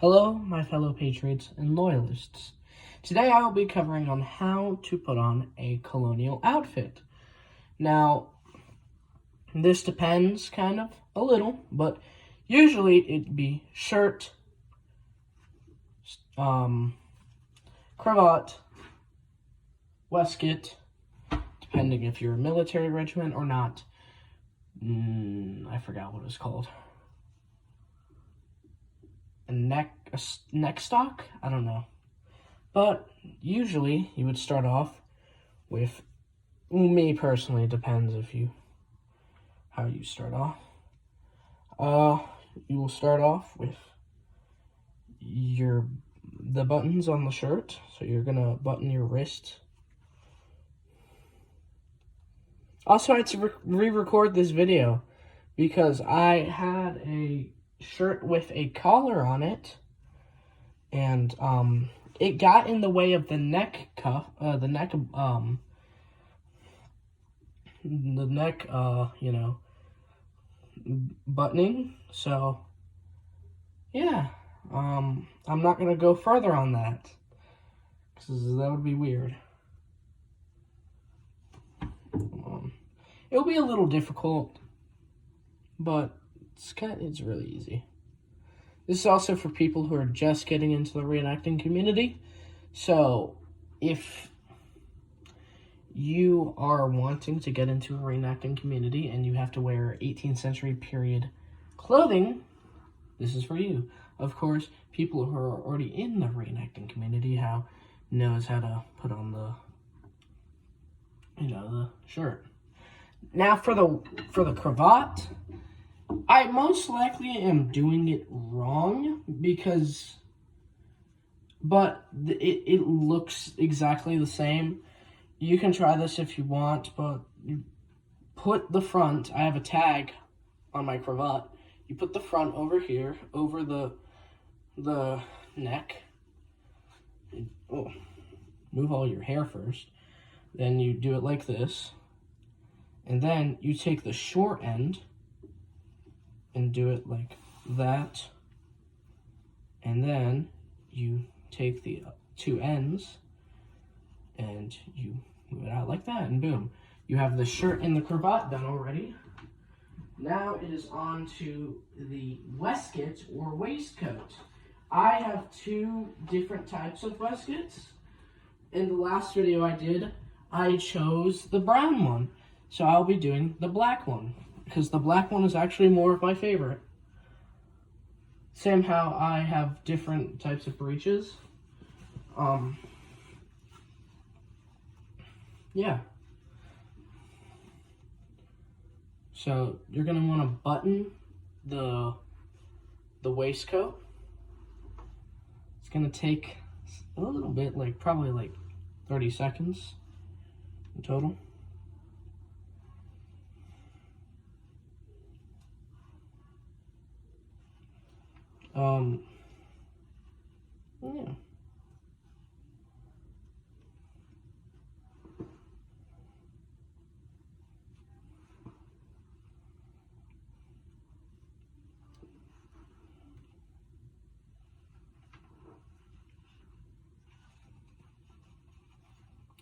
Hello, my fellow patriots and loyalists. Today I will be covering on how to put on a colonial outfit. Now, this depends kind of a little, but usually it'd be shirt, cravat, waistcoat, depending if you're a military regiment or not. I forgot what it's called. A neck stock? I don't know. But usually you would start off with, me personally, it depends how you start off. You will start off with the buttons on the shirt. So you're gonna button your wrist. Also, I had to re-record this video because I had a shirt with a collar on it, and it got in the way of the neck cuff, buttoning. So yeah, I'm not gonna go further on that because that would be weird. It'll be a little difficult, but it's really easy. This is also for people who are just getting into the reenacting community. So if you are wanting to get into a reenacting community and you have to wear 18th century period clothing, this is for you. Of course, people who are already in the reenacting community knows how to put on the shirt. Now for the cravat, I most likely am doing it wrong but it looks exactly the same. You can try this if you want, but you put the front, I have a tag on my cravat. You put the front over here, over the neck. Move all your hair first. Then you do it like this. And then you take the short end and do it like that. And then you take the two ends and you move it out like that, and boom. You have the shirt and the cravat done already. Now it is on to the waistcoat or waistcoat. I have two different types of waistcoats. In the last video I did, I chose the brown one. So I'll be doing the black one, because the black one is actually more of my favorite. Same how I have different types of breeches. Yeah. So you're gonna want to button the waistcoat. It's gonna take a little bit, probably 30 seconds in total. Yeah.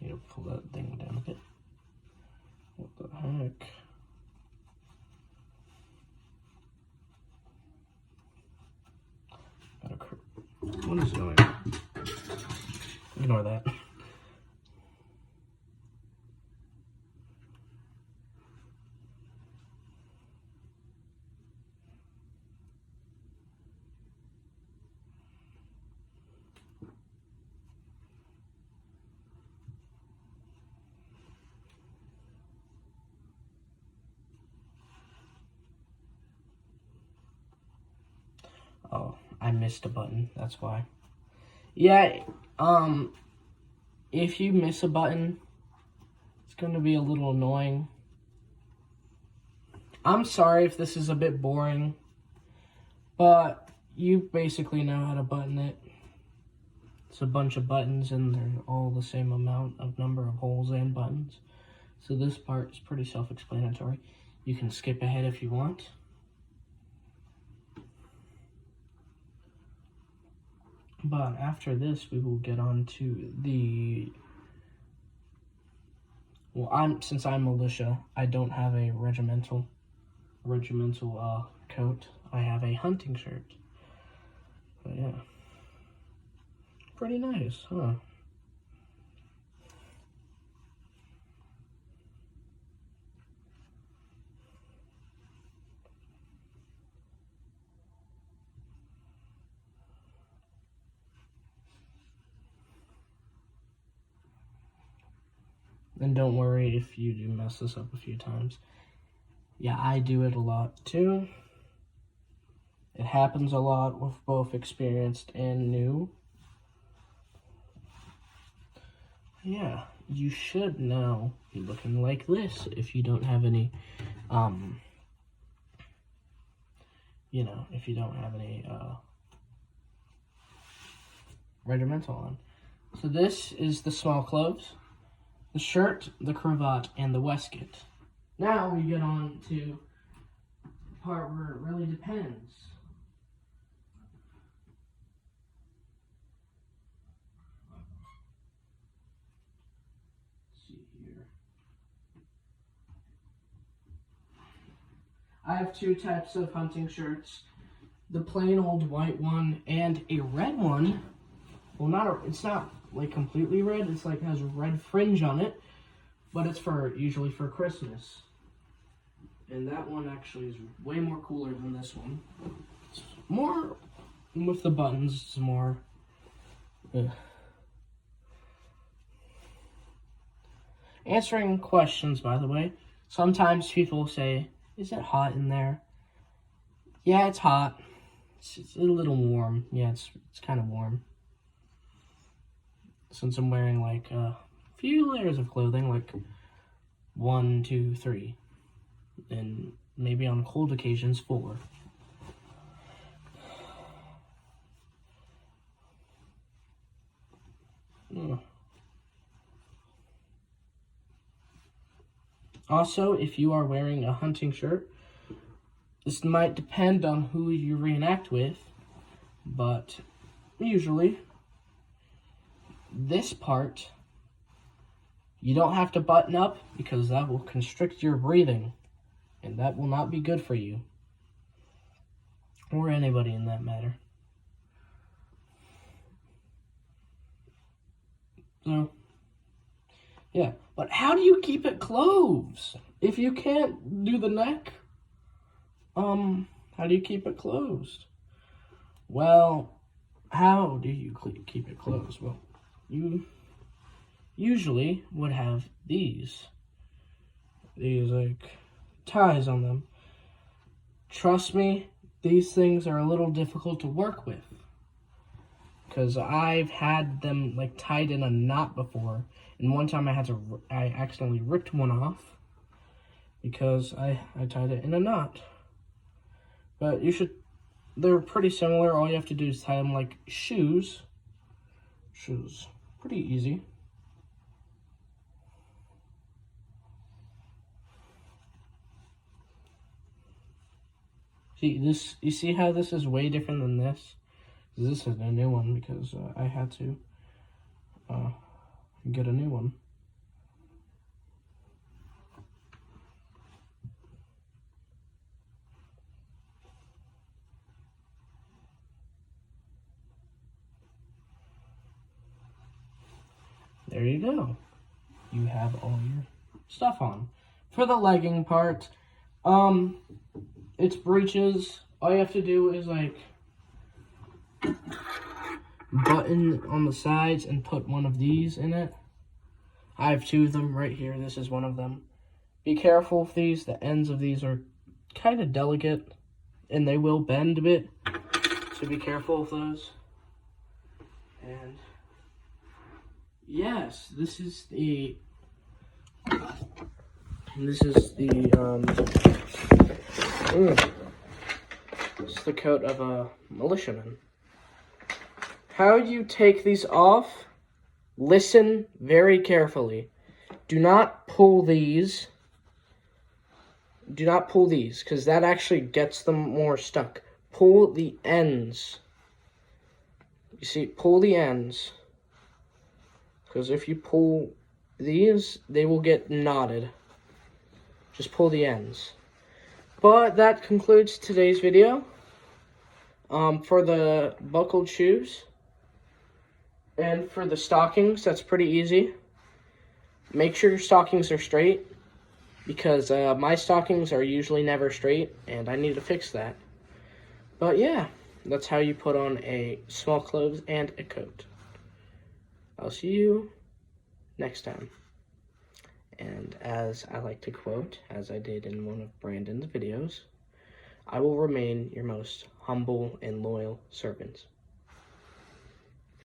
Need to pull that thing down a bit. What the heck? What is going on? Ignore that. Oh, I missed a button, that's why. Yeah, if you miss a button, it's going to be a little annoying. I'm sorry if this is a bit boring, but you basically know how to button it. It's a bunch of buttons and they're all the same number of holes and buttons. So this part is pretty self-explanatory. You can skip ahead if you want. But after this, we will get on to the... Well, since I'm militia, I don't have a regimental coat. I have a hunting shirt. But yeah, pretty nice, huh? And don't worry if you do mess this up a few times. Yeah, I do it a lot too. It happens a lot with both experienced and new. Yeah, you should now be looking like this if you don't have any, if you don't have any regimental on. So this is the small clothes, the shirt, the cravat, and the waistcoat. Now we get on to the part where it really depends. Let's see here. I have two types of hunting shirts. The plain old white one and a red one. Well, it's not like completely red. It's like has red fringe on it, but it's usually for Christmas. And that one actually is way more cooler than this one. It's more with the buttons. It's more. Answering questions, by the way. Sometimes people say, "Is it hot in there?" Yeah, it's hot. It's a little warm. Yeah, it's kind of warm. Since I'm wearing like a few layers of clothing, like 1, 2, 3, and maybe on cold occasions 4. Also, if you are wearing a hunting shirt, this might depend on who you reenact with, but usually this part, you don't have to button up because that will constrict your breathing, and that will not be good for you, or anybody in that matter. So, yeah, but how do you keep it closed? If you can't do the neck, how do you keep it closed? Well, how do you keep it closed? Well, you usually would have these like ties on them. Trust me, these things are a little difficult to work with because I've had them like tied in a knot before, and one time I accidentally ripped one off because I tied it in a knot. But they're pretty similar. All you have to do is tie them like shoes. Pretty easy. See this? You see how this is way different than this? This is a new one because I had to get a new one. There you go. You have all your stuff on. For the legging part, it's breeches. All you have to do is like button on the sides and put one of these in it. I have 2 of them right here. This is one of them. Be careful with these. The ends of these are kind of delicate and they will bend a bit. So be careful with those. And yes, this is the it's the coat of a militiaman. How you take these off, listen very carefully. Do not pull these. Do not pull these, because that actually gets them more stuck. Pull the ends. You see, pull the ends. Because if you pull these, they will get knotted. Just pull the ends. But that concludes today's video. For the buckled shoes and for the stockings, that's pretty easy. Make sure your stockings are straight, because my stockings are usually never straight, and I need to fix that. But yeah, that's how you put on a small clothes and a coat. I'll see you next time. And as I like to quote, as I did in one of Brandon's videos, I will remain your most humble and loyal servant.